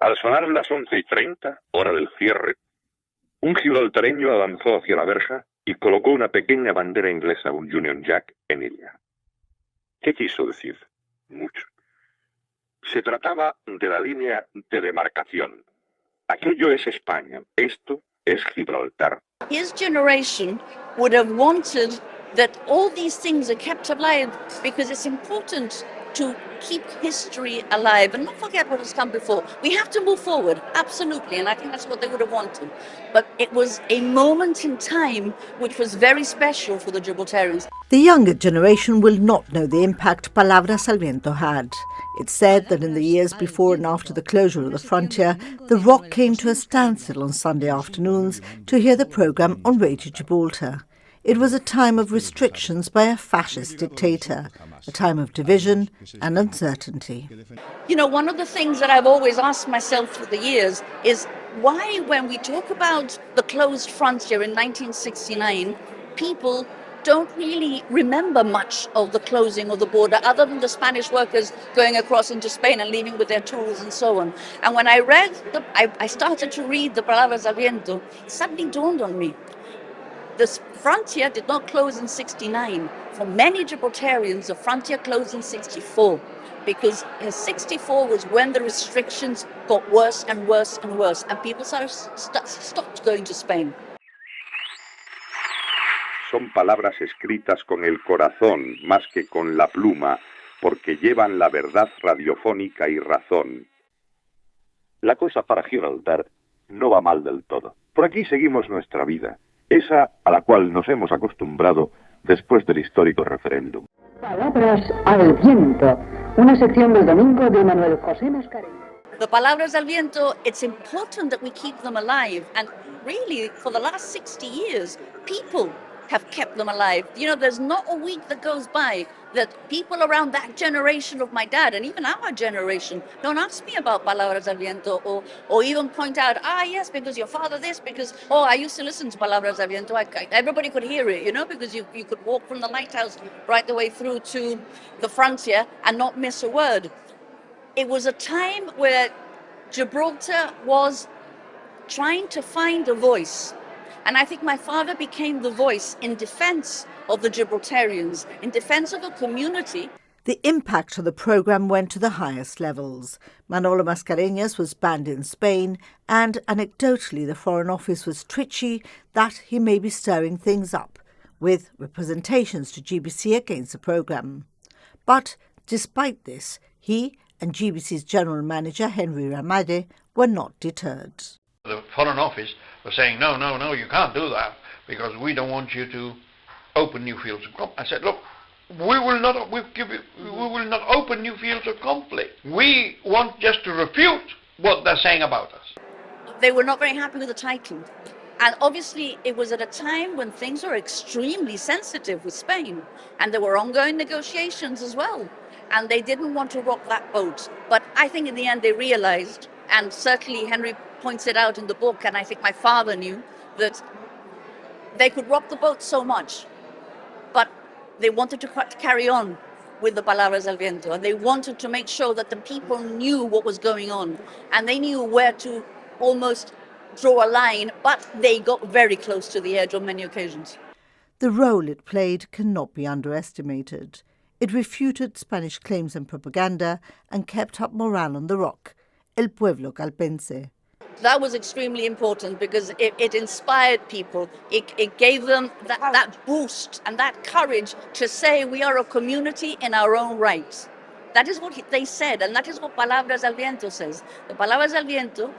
Al sonar las 11:30, hora del cierre, un gibraltareño avanzó hacia la verja y colocó una pequeña bandera inglesa, un Union Jack, en ella. ¿Qué quiso decir? Mucho. Se trataba de la línea de demarcación. Aquello es España, esto es Gibraltar. His generation would have wanted that all these things are kept alive because it's important to keep history alive and not forget what has come before. We have to move forward, absolutely, and I think that's what they would have wanted. But it was a moment in time which was very special for the Gibraltarians. The younger generation will not know the impact Palabras Al Viento had. It's said that in the years before and after the closure of the frontier, the Rock came to a standstill on Sunday afternoons to hear the programme on Radio Gibraltar. It was a time of restrictions by a fascist dictator, a time of division and uncertainty. You know, one of the things that I've always asked myself through the years is why, when we talk about the closed frontier in 1969, people don't really remember much of the closing of the border other than the Spanish workers going across into Spain and leaving with their tools and so on. And when I I started to read the Palabras Al Viento, it suddenly dawned on me. The frontier did not close in 69. For many Gibraltarians, the frontier closed in 64, because in 64 was when the restrictions got worse and worse and worse, and people stopped going to Spain. Son palabras escritas con el corazón más que con la pluma, porque llevan la verdad radiofónica y razón. La cosa para Gibraltar no va mal del todo. Por aquí seguimos nuestra vida, esa a la cual nos hemos acostumbrado después del histórico referéndum. Palabras al Viento, una sección del domingo de Manolo Mascarenhas. The Palabras al Viento, it's important that we keep them alive, and really for the last 60 years, people have kept them alive. You know, there's not a week that goes by that people around that generation of my dad, and even our generation, don't ask me about Palabras al Viento, or even point out, yes, because your father this, because, I used to listen to Palabras al Viento. Everybody could hear it, you know, because you could walk from the lighthouse right the way through to the frontier and not miss a word. It was a time where Gibraltar was trying to find a voice. And I think my father became the voice in defence of the Gibraltarians, in defence of a community. The impact of the programme went to the highest levels. Manolo Mascarenhas was banned in Spain, and anecdotally the Foreign Office was twitchy that he may be stirring things up, with representations to GBC against the programme. But despite this, he and GBC's General Manager Henry Ramade were not deterred. The Foreign Office was saying, no, you can't do that because we don't want you to open new fields of conflict. I said, look, we will not open new fields of conflict. We want just to refute what they're saying about us. They were not very happy with the title. And obviously it was at a time when things were extremely sensitive with Spain, and there were ongoing negotiations as well. And they didn't want to rock that boat. But I think in the end they realized, and certainly Henry points it out in the book, and I think my father knew, that they could rock the boat so much, but they wanted to carry on with the Palabras al Viento, and they wanted to make sure that the people knew what was going on, and they knew where to almost draw a line, but they got very close to the edge on many occasions. The role it played cannot be underestimated. It refuted Spanish claims and propaganda and kept up morale on the Rock, El Pueblo Calpense. That was extremely important because it inspired people. It gave them that boost and that courage to say we are a community in our own right. That is what they said, and that is what Palabras al Viento says. The Palabras al Viento,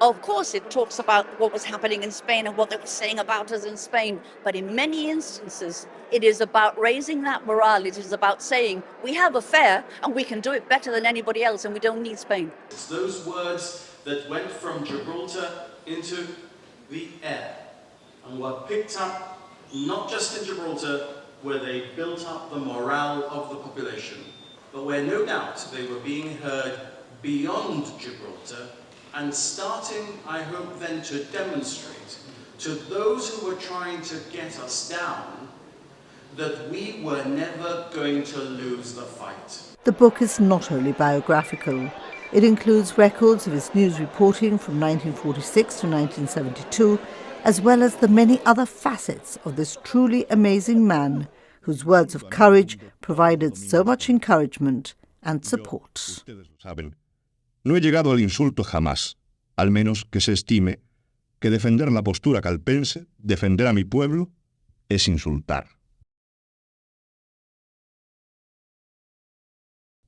of course, it talks about what was happening in Spain and what they were saying about us in Spain, but in many instances, it is about raising that morale. It is about saying we have a fair and we can do it better than anybody else and we don't need Spain. It's those words that went from Gibraltar into the air and were picked up not just in Gibraltar, where they built up the morale of the population, but where no doubt they were being heard beyond Gibraltar, and starting, I hope, then to demonstrate to those who were trying to get us down that we were never going to lose the fight. The book is not only biographical. It includes records of his news reporting from 1946 to 1972, as well as the many other facets of this truly amazing man, whose words of courage provided so much encouragement and support. Ustedes lo saben. No he llegado al insulto jamás, al menos que se estime que defender la postura calpense, defender a mi pueblo, es insultar.